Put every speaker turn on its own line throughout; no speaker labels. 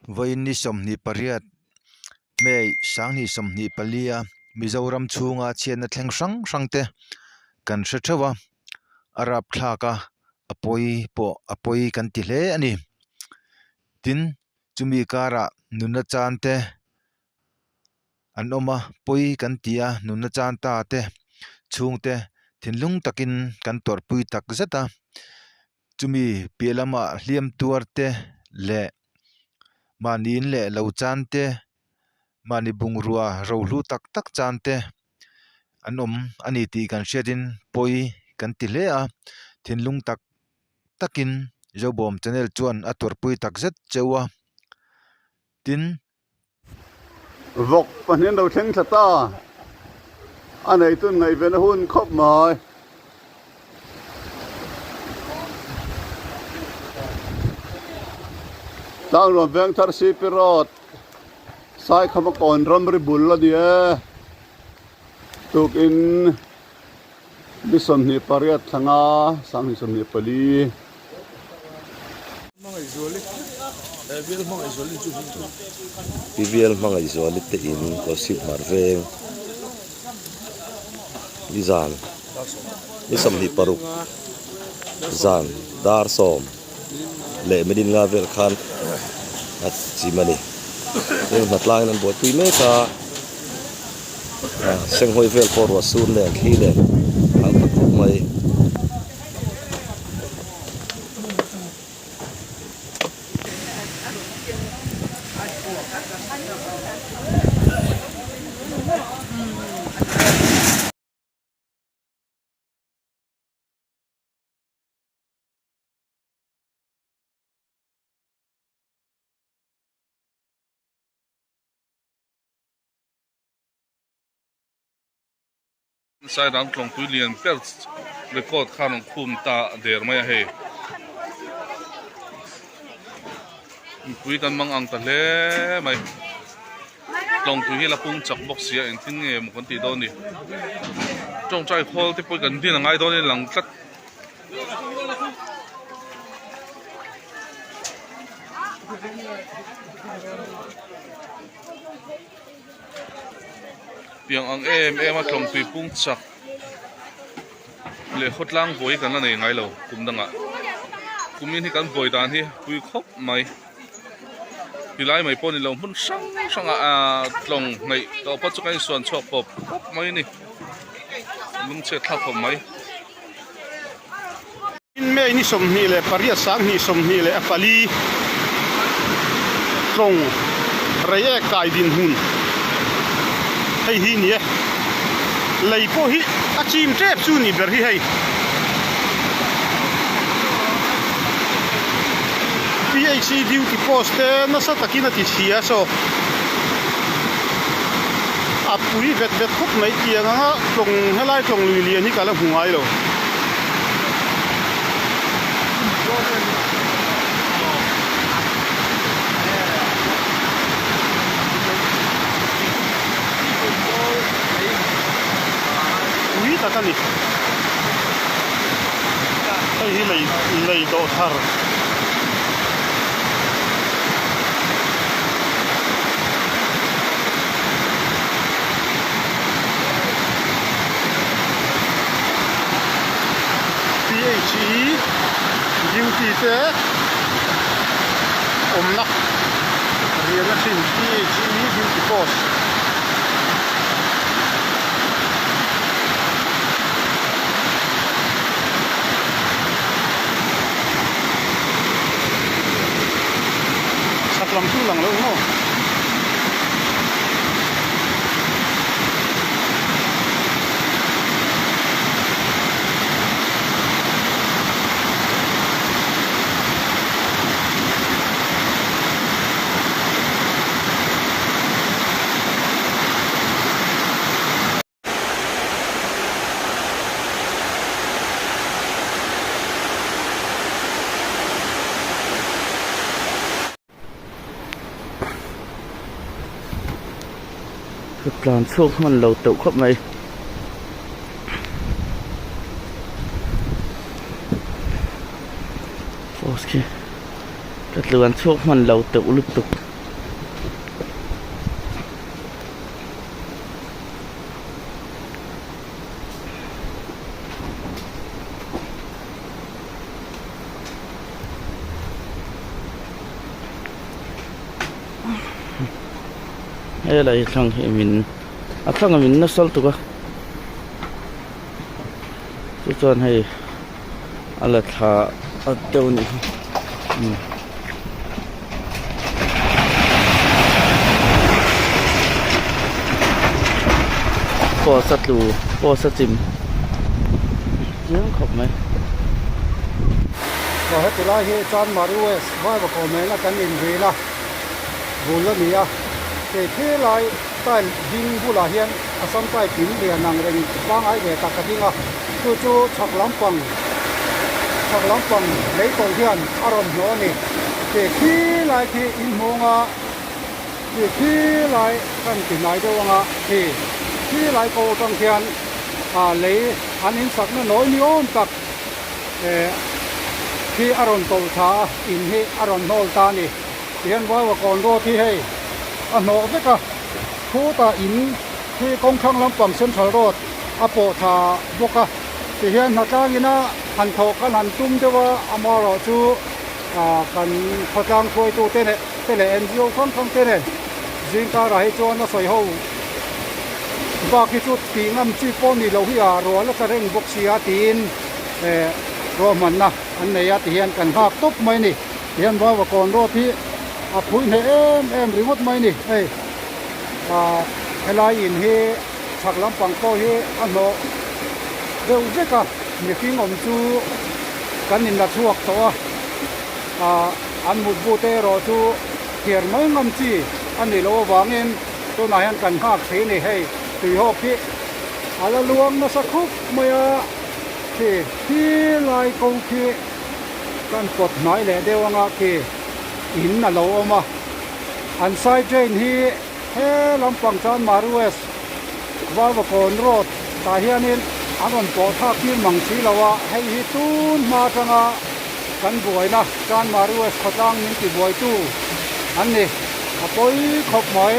Voin ni som ni pariat mei sang ni som ni palia Mizoram chunga chian thleng sang te kan hrechawa arab thlaka apoi kan ti hle ani tin chumi kara nuna chante an oma poi kan tia nuna chan ta te chungte thinlung takin kan torpui tak zeta chumi pelama hliam tuarte le manin le lo chante mani bungrua rohlu tak chante anom ani ti kan hriatin poi kan ti hle a thinlung takin zobom channel chuan a torpui tak zet chewa tin
vok panin đầu theng thata anh ấy tuần ngày về nó hun khóc mỏi tao rồi veng thar si pirot sai khăm còn ram ri bul la dia tuk in đi som ni pariat thanga sang ni som ni pali
PVL mga isolit te in ko sip marveng di zan ni som hi paruk zan dar som le medin nga vel khan at simani yung matlang ng buat pime ka seng hoi vel por wasun le khile ang takuk mai
sai dang tlong tu lian per record khan khum ta der mai he pui kan mang ang ta le mai tlong tu hi la pung chak box sia in tin nge mo kan ti do ni tong chai khol te pui kan din ngai do ni lang tlat piang ang em a tlong tui pung chak le khotlang boi kan la nei ngai lo kum danga kumin hi kan boi dan hi pui khop mai pilai mai pon ni lo mun sang a tlong nei to pa chu kai suan chok pop mai ni lung che thak pop mai
in me ni som ni le pariat sang ni som ni le apali tlong raye kai din hun hay hi nhỉ lấy po hi a chim trep chu ni ber hi hay PHC duty post na sa takina ti sia so a puri vet khop mai ti nga tlong helai tlong lui lian hi kala hungai lo ta ni hay hi lei do thar PHE duty te omnak riana sin PHE duty post làm thu lằng lâu không?
Plan xuống mình lâu tự khắp này ok rất là xuống mình lâu tự lúc tục ai lai thang he min a thang min na sal tu ka chu chuan hei ala tha a teu ni po sa tu po sa chimยังขบไหม
ก็ให้ตุลาเฮจานมารู้ว่าว่าคอมเมนต์กันอินวีนะบุลนี่อ่ะแต่ที่ไรใต้ดินบุลาเฮียนอาศัยใต้ดินเรียนนางเริงบางไอเดียตักกะทิงอ่ะจู่ๆชักล้ำปังเลยตัวเฮียนอารมณ์โน่นี่แต่ที่ไรที่อินโมงอ่ะแต่ที่ไรกันติดไหนเจ้าอ่ะที่ไรโกตังเฮียนเลยอันนี้สักนั่นน้อยนิยมตักที่อารมณ์โตช้าอินที่อารมณ์โนตานี่เรียนว่าก่อนรู้ที่ให้อันโนเด็กอะผู้ตาอินที่กองข้างลำปังเส้นทางรถอโปธาบุกะที่เห็นหน้าตากินะหันโถกันหันตุ้มเจ้าว่าอมารอจูกันพจางช่วยตัวเต้นเอ็นจีโอข้างเต้นจิงการให้จวนน่ะสวยหูบางจุดปีงำจีปนี่เราที่รัวแล้วก็เร่งบกเสียตีนรวมมันนะอันไหนที่เห็นกันหักตบไหมนี่เห็นว่าก่อนรถที่พูดเนี่ยเอ็มหรือวัดไหมนี่เฮลายอินเฮฉักลำปังโตเฮอันโนเดี๋ยวเด็กมีฟิงอมจูกันอินดัชวกตัวอันมุดบูเตรอจูเขียนไม่งำจีอันนี้เราวางเงินตัวไหนอันกันหักเสียนี่ให้ตีหอกพี่อะไรลวงมาสักคุกเมื่อที่ลายกงที่กันกดหมายแหละเดี๋ยวงาที่อินน่ะเราเอามาอันไซเจนที่เฮลำปังจานมารูเอสว่าว่าก่อนรถตาเฮียนินอันนั้นปอทักที่มังสีเราว่าให้ฮิตูนมาจังอ่ะกันบ่อยนะจานมารูเอสขจังนี่ที่บ่อยตู้อันนี้ปอยขบหมาย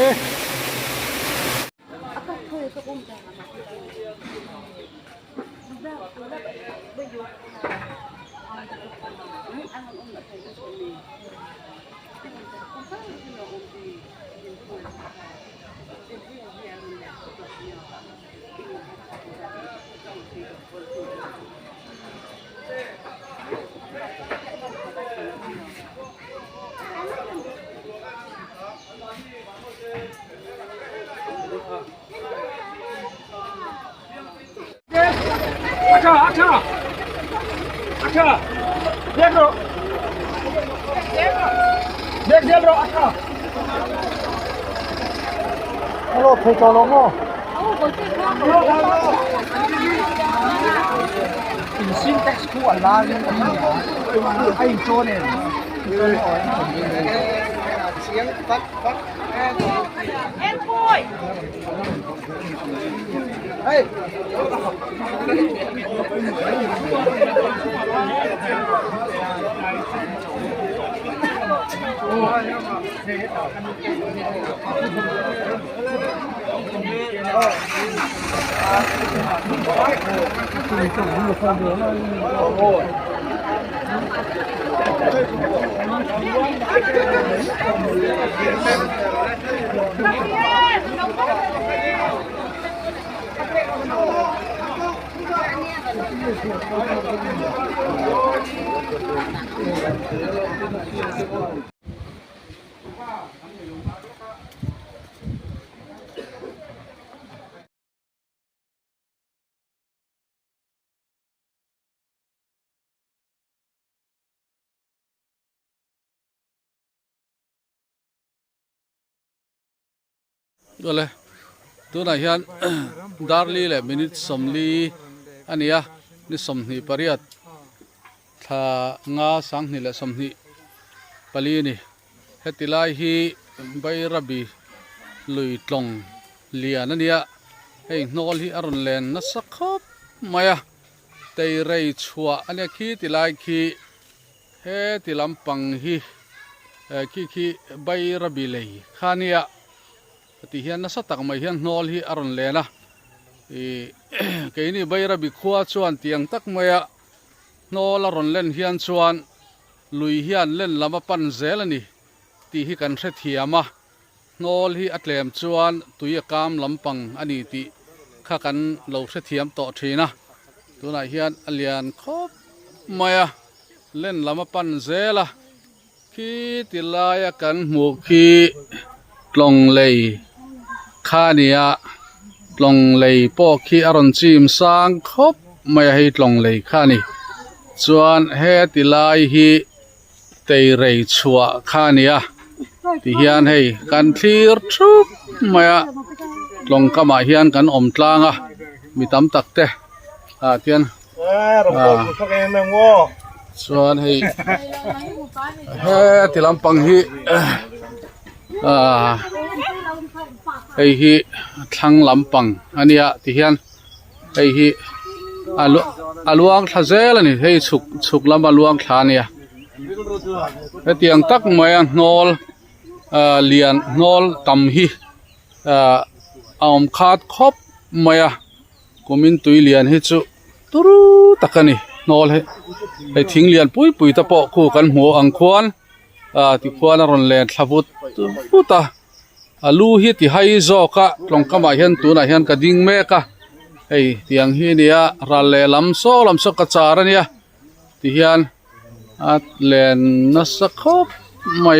अच्छा देख लो देख लो अच्छा चलो फिर चलो मो इंसिन टैक्स को अल्लाह ने आई जो ने xiếng phát em thôi hey
ก็เลยตัวไหนฮันดาร์ลีเลยมินิสมลีอันนี้อ่ะนี่สมนีปริยัตถ้างาสังนี่แหละสมนีปลีนี่เฮติลายฮีใบระบีลุยตรงเลียนั่นเนี่ยไอ้นอลฮีอรุณเลนนัสครับมาอ่ะแต่ไรชัวอันนี้ขี้ติลายขี้เฮติลำปังฮีขี้ใบระบีเลยข้านี่ที่เห็นนัสตักไม่เห็นนอลฮีอรุณเลนะแค่นี้ใบระบีขวาชวนเตียงตักไม่นอลอรุณเลนเฮียนชวนลุยเฮียนเล่นลำปันเซลนี่ที่ฮิกันเสียมา
นอลฮีอัตเลมจวนตุยกามลำปังอันนี้ติข้ากันเราเสียมต่อทีนะตัวไหนเฮียนอเลียนครบมาเล่นลำปันเซละคีติลายกันหมูคีลงเลยข้าเนี่ยลงเลยปอคีอารอนจิมสร้างครบมาให้ลงเลยข้านี่จวนเฮติลายฮีเตยเรยชัวข้าเนี่ยที่เฮียนให้กันทีร์ทุกมาลงก็มาเฮียนกันอมตลางมีตำตักเตะเทียนส่วนให้ที่ลำปังฮีไอ้ฮีทั้งลำปังอันนี้ที่เฮียนไอ้ฮีอาลวงทะเจลนี่ให้ฉุกลำบาลวงทานี่ไอ้เตียงตักมานอลเลียนนอลตำฮีอมขาดครบมาก็มินตุยเลียนให้จุตุรุตักนี่นอลให้ทิ้งเลียนปุยตะปอคู่กันหัวอังควานที่ควานรอนแลนทับุตพุตาลูฮีที่ให้จอกะลงกมาเห็นตัวไหนเห็นกระดิ่งเมกะไอ้เตียงฮีเนี่ยรัลเลลำโซกระจาระเนี่ยที่เห็นเลนนัสคบไม่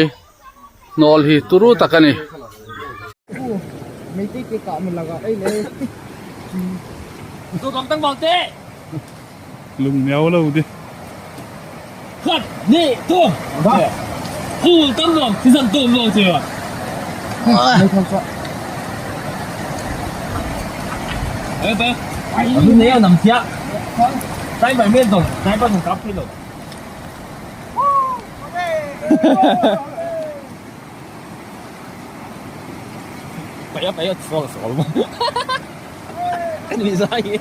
นอลฮีตุรุตักนี่
ไม่ติดกะมันละก็ไอ้เลย
tôi còn tăng bọc thế
lùng néo lâu đi
khất nị tuông khu tăng bọc thì dần tùm rồi chưa ấy bé lúc nãy nằm chia tay mày miên rồi tay bắt thằng cắp đi rồi bảy sao rồi cái gì vậy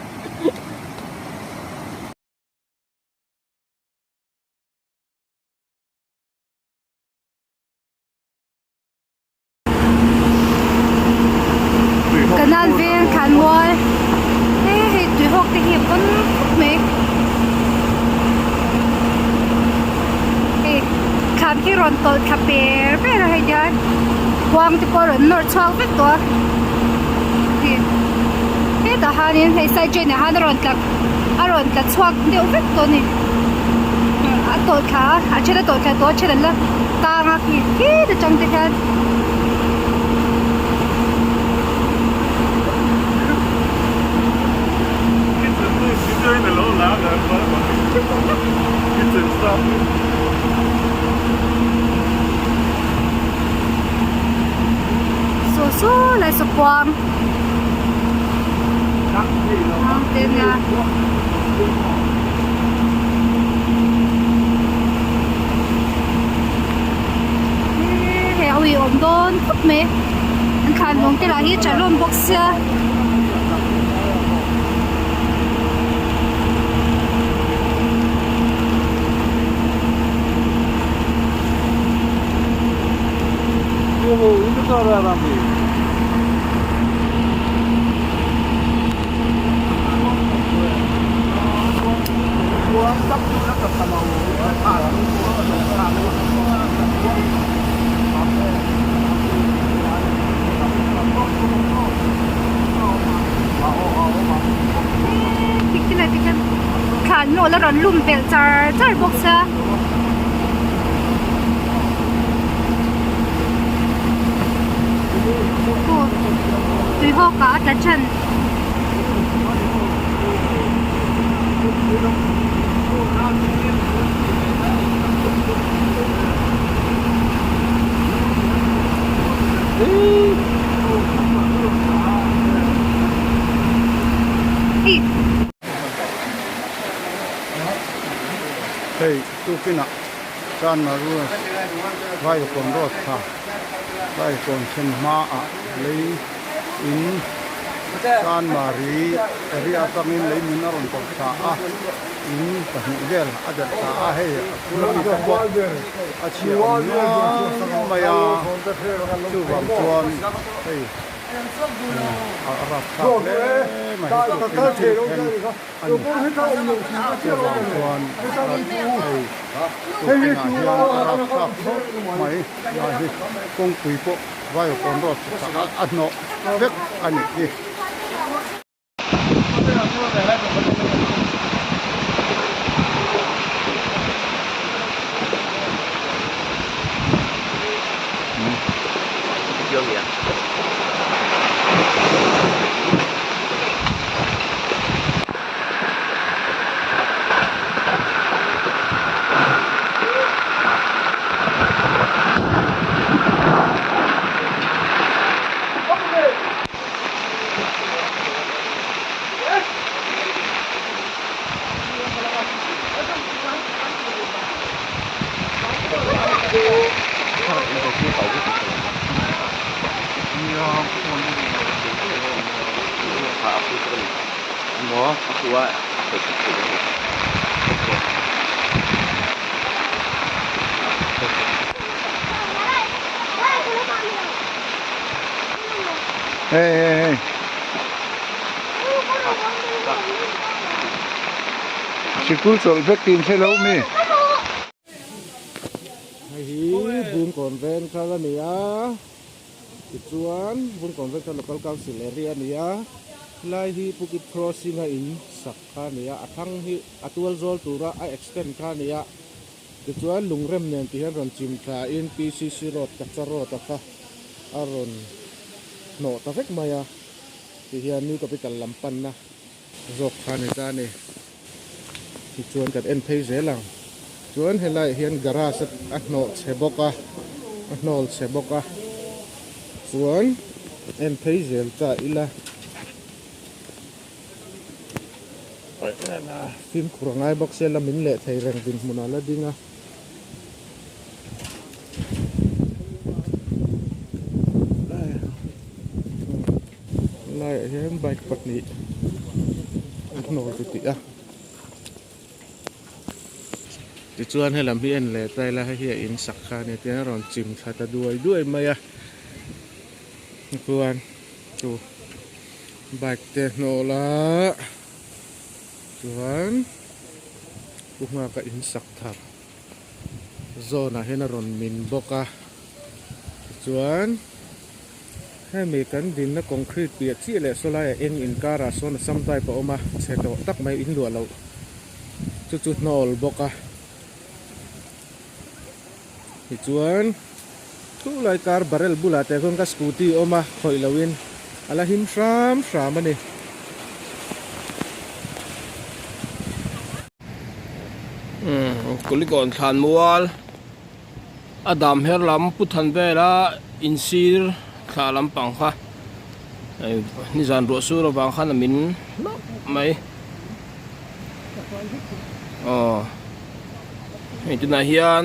cái nan viên khán ngồi thế tùy học thì hiệp con mấy khán khi rộn tội cà phê bây giờ hay giờ quang thì có rộn nổi choáng với tôi thế đó hai nên hay sai chuyện này hai rộn cả choáng đều với tôi nè tội cả chơi tội cả tôi chơi là ta ngạc gì thế để trong thế kan số lại sụp quang tên là heo bị ổn đôn cúp mẹ anh khăn mong cái là hết trả luôn bốc xe khán nổ là rón lùm bèn char bốc xe tùy họ cả là chân
hey tu pina chan na ru vai kon ro tha vai kon chen ma a lei in chan ma ri atangin lei min na ron kon tha a in ta hu gel a da tha a he pura mi ka bo a chi on ma ya tu bam chuan hey อารับทราบเลยไม่ได้ก็เทลงได้ครับตัวพวกให้เขาอยู่ที่เที่ยวลงกันให้เขาดูให้ดูอารับทราบไม่ได้กงปีโปไว้ก่อนรถอันโนเวกอันนี้เฮ้ยชิคุลส่งเฟกตินใช่แล้วมั้ยไอ้บุญก่อนเรนคาร์เนียจุดส่วนบุญก่อนเรนคาร์local council area เนี่ยไล่ที่ภูเก็ต crossing อินสักคาเนี่ยทั้งที่อัตวัลโซลตัวไอ extend คาเนี่ยจุดส่วนลุงเริ่มเนี่ยที่เห็นรอนจิมคาอิน PCC road จักรโรดตะค่ะอารอนโนตะเฟกมายาที่เห็นนี่ก็เป็นการลำปันนะรกคาเนี่ยจ้าเนี่ยที่ชวนกันเอ็นเพย์เซลังชวนให้ไล่เห็นการาสอันโนเซบกะอันโนเซบกะชวนเอ็นเพย์เซลจ้าอีละฟิล์มkurang ay box sila minle thay reng din muna la dinga lai hem bike pat ni no ti a ti chuan he lam hi en le tai la hi in sakha ne te ron chim thata duai maya kuan tu bike te no la chuan bunga ka in sak thap zona hena ron min boka chuan he me kan din na concrete pi chi le solai eng in kara son samtai pa oma cheto tak mai in lua lo chu nol boka chuan tu lai kar barrel bula te kon ka scooty oma khoi lawin ala him shram ani
kulik on than mual adam her lam puthan vela insir thla lam pang kha ni zan ro su ro bang khan min mai itu na hian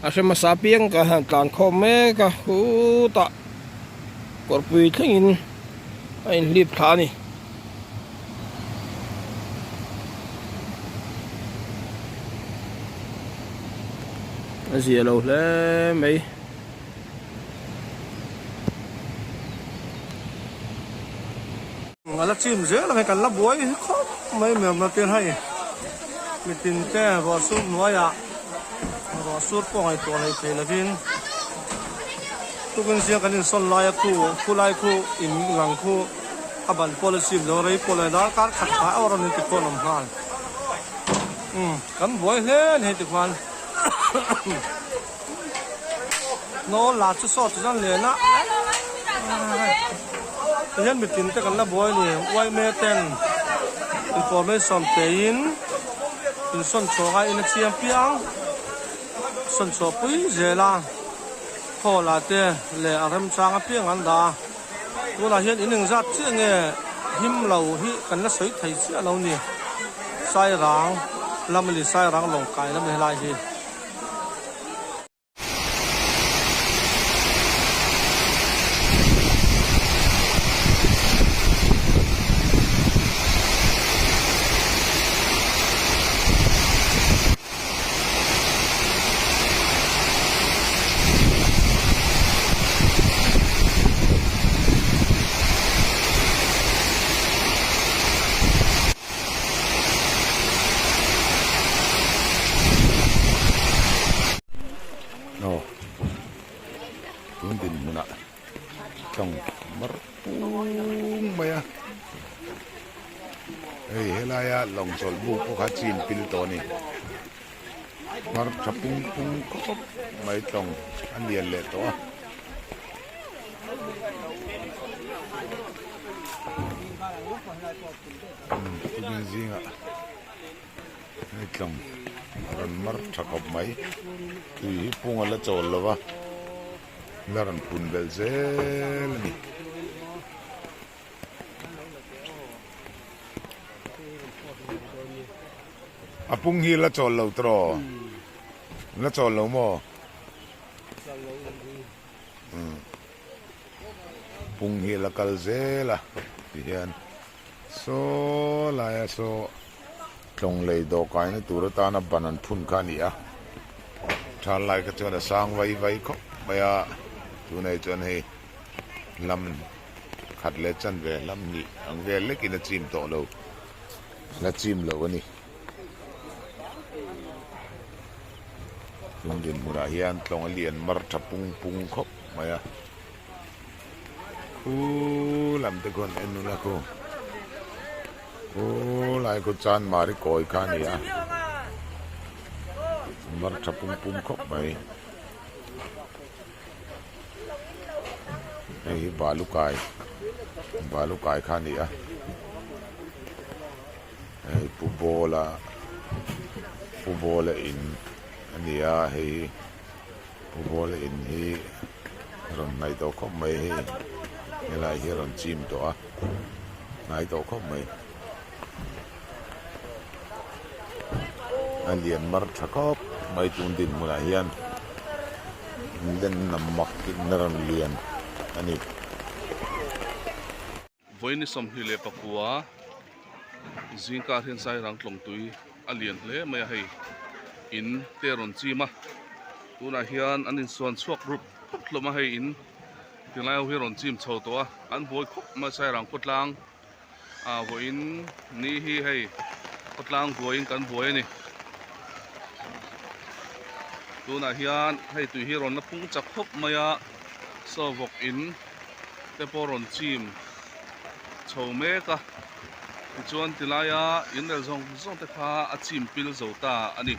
asem masapiang ka tlan khom me ka hu ta korpui thingin ain lip thla ni gì lâu lẽ mấy
là chim dễ là phải cần lắp bối khó mấy mềm là tiền hay mình tin cái vào súp nói à vào súp có ngày tuổi này phải là viên tôi cần xem cái son lai khu lai khu in lăng khu các bạn policy đó đấy policy đó các khách phá ở đây thì có làm hàng cắn bối hết thì quan nó là chút sọt cho nên là thế nên mình tin cái là bôi này quay mê tên information tiền in son cho cái in chiang piang son cho quý dễ là họ là thế lệ aram trang piang anh đã tôi là hiện in những giá trị nghe him lâu hi cần là sấy thấy sẽ lâu nè sai rang làm mình sai rang lòng cài làm mình lại gì
no tun din muna tong mar pung maya ei helaya long sol bu ko kha chin pil to ni mar chapung pung ko mai tong an lian le to tun zinga ai tong ran mar thakop mai tui pung ala chol lawa laran pun bel zel ni apung hi la chol lo tro la chol lo mo pung hi la kal zela hian so la ya so tlong lei do kai na tur ta na banan phun kha ni a thal lai ka chona sang vai vai kho maya tu nei chon hei lam khat le chan ve lam ni ang ve le kin chim to lo la chim lo ani lung din mura hian tlong alian mar thapung pung khop maya ku lam te kon enu la ko lai ko chan mari koi kha ni a mar thapung pung khop mai ei balukai kha ni a ei pu bola in ania hei pu bola in hi ron nai to khop mai hi ngai hi ron chim to a nai to khop mai alian mar thakop mai tun din mula hian den namak naran lian ani
voini som hi le pakua zingka hin sai rang tlong tui alian hle mai hei in teron chima tuna hian anin suan chuak rup hloma hei in tilai hi ron chim chho to a an boi khop ma sai rang kotlang a voin ni hi hei kotlang voin kan voi ni tuna hian hei tui hi ron na pung chak khop maya so vok in te po ron chim chho me ka chuan tilaya in rel zong te kha a chim pil zo ta ani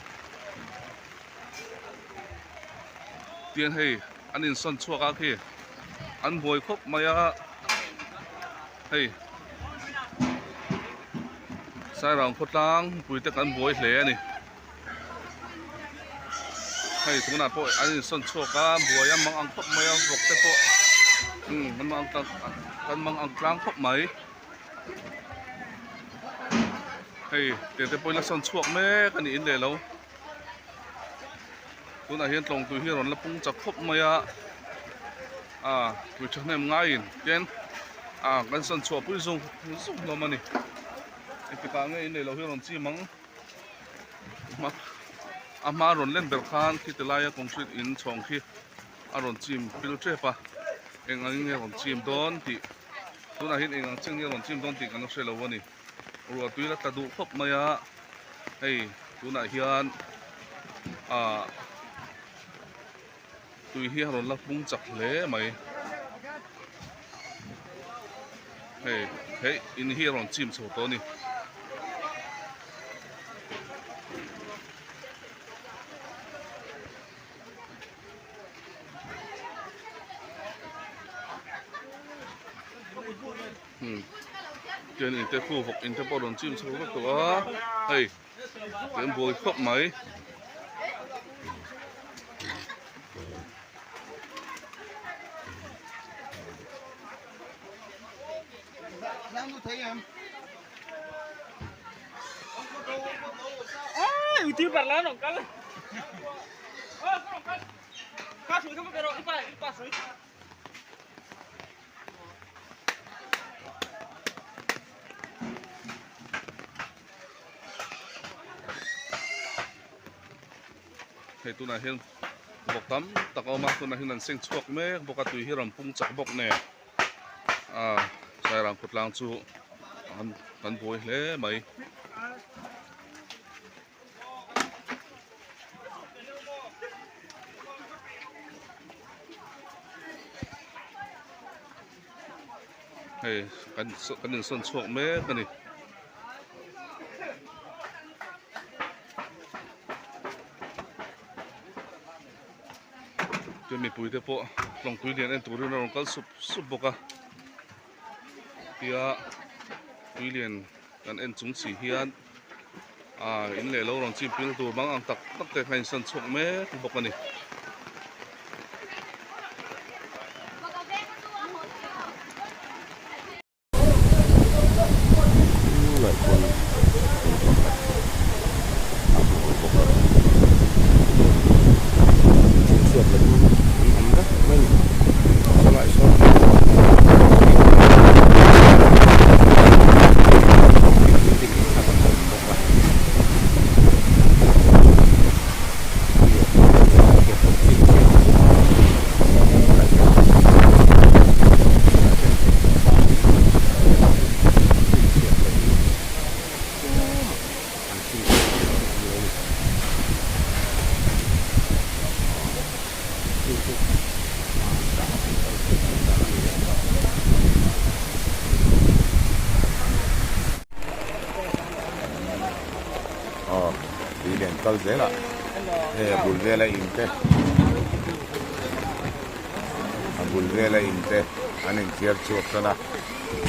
tian hei anin son chuaka khi an boi khop maya hei sai rang khotlang puite kan boi hle ani hei tuna po anin son chuaka buaya mang ang khop maya vok te po kan mang ang tlang khop mai hei te po la son chuak me kan in le lo tuna hian tlong tu hi ron la pung chak khop maya tu chak nem nga in ken kan son chuak pui zung lo mani ekita nge in le lo hi ron chi mang ama ron len ber khan ki telaya concrete in chong khi aron chim pil trepa engang nge ron chim don ti tuna hin engang ching nge ron chim don ti kan se lo wani ru tui la ta du khop maya hei tuna hian tui hi ron la pung chak hle mai hei in hi ron chim chho to ni trên in te khu vực in te po ron chim chho to a hei ten boi khop mai
YouTube parla no kala. Ka suy ka pero ipa suy.
hei tuna hian bok tam takoma tuna hian an seng chuak me boka tui hi ram pung chak bok ne sai rang khutlang chu an boi hle mai hei kan in son chok me kani tu mi pui te po long pui lian en turin rong kal sup boka tia pui lian kan en chung chi hian in le lo rong chim pil tur bang ang tak te khain son chok me bokani
đi liền câu dễ là bùn về là im tê bùn về là im tê anh em chia chuột cho na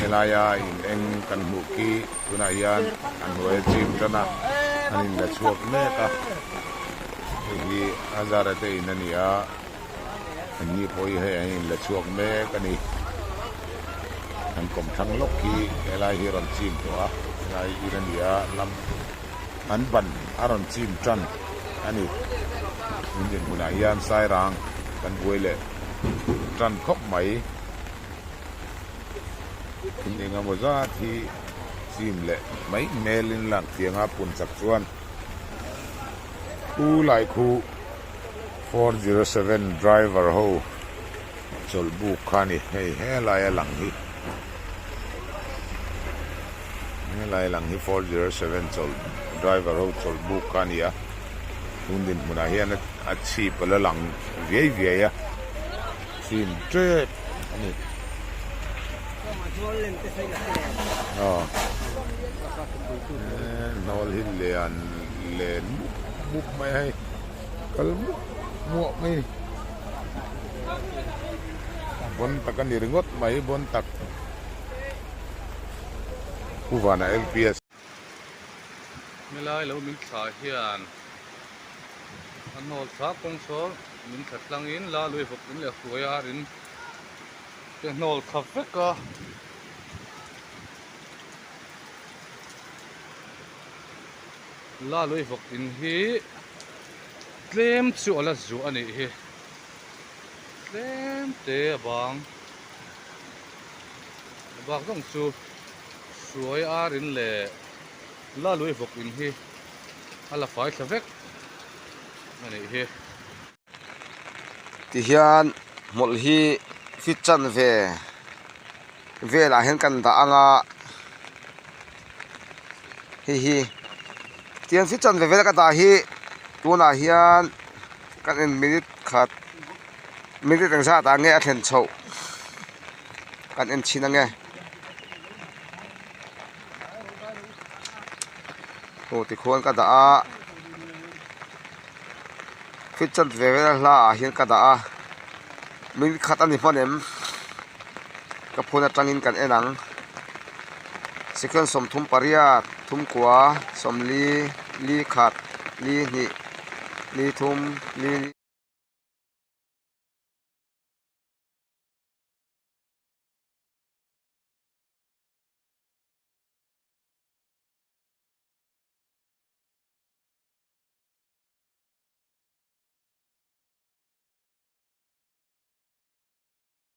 nên là ya in anh cần hủ kí tu na yan anh huệ chim cho na anh em là chuột mẹ cả thì azar thế in anh ya anh đi coi hay anh em là chuột mẹ cái này anh cũng thằng lốc kí cái là hiram chim đó là anh ya làm an ban aron chim tran ani indin buna yan sai rang kan boile tran khop mai indin nga moza thi chim le mai melin lang tianga pun sak chuan u lai khu 407 driver ho chol bu khani hei he lai lang hi lai lang hi 407 chol driver ho chol bu kania undin muna hian a chi pala lang ve ya sim tre ani nol hin len buk mai hay kal mu mai bon takan diringot mai bon tak uvana LPS
milai lo min thla hian an hol thla kong so min thatlang in la lui hok in le khuya rin te nol khap veka la lui hok in hi tlem chu ala zu ani hi tlem te bang dong chu suai a rin le la lui vok in hi ala fai thavek ani hi
ti hian mol hi fit chan ve la hen kan da anga hi tian fit chan ve ka da hi tuna hian kan en minute khat minute ang sa ta nge a thlen chho kan en china nge ti khuan ka da a fit chan ve la hian ka da a min khat ani phanem ka phuna tangin kan enang second som thum pariat thum kwa som li khat li ni li thum li